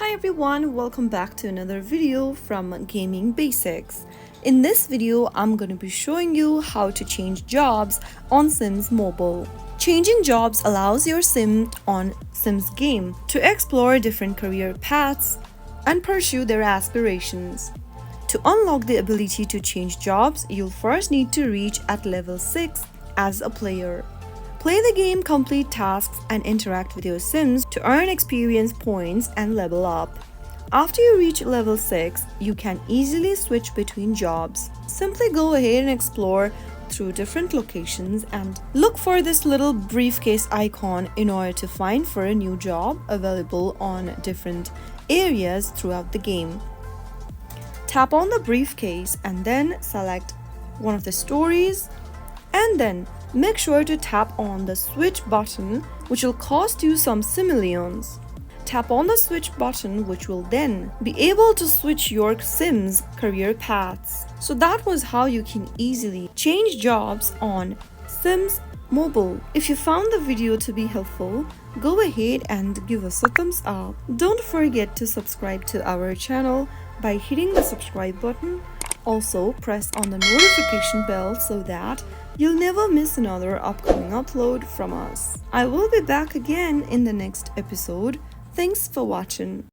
Hi everyone, welcome back to another video from Gaming Basics. In this video, I'm going to be showing you how to change jobs on Sims Mobile. Changing jobs allows your sim on Sims game to explore different career paths and pursue their aspirations. To unlock the ability to change jobs, you'll first need to reach at level 6 as a player. Play the game, complete tasks, and interact with your Sims to earn experience points and level up. After you reach level 6, you can easily switch between jobs. Simply go ahead and explore through different locations and look for this little briefcase icon in order to find for a new job available on different areas throughout the game. Tap on the briefcase and then select one of the stories, and then make sure to tap on the switch button, which will cost you some simoleons. Tap on the switch button, which will then be able to switch your Sims career paths. So that was how you can easily change jobs on Sims Mobile. If you found the video to be helpful, go ahead and give us a thumbs up. Don't forget to subscribe to our channel by hitting the subscribe button. Also, press on the notification bell so that you'll never miss another upcoming upload from us. I will be back again in the next episode. Thanks for watching.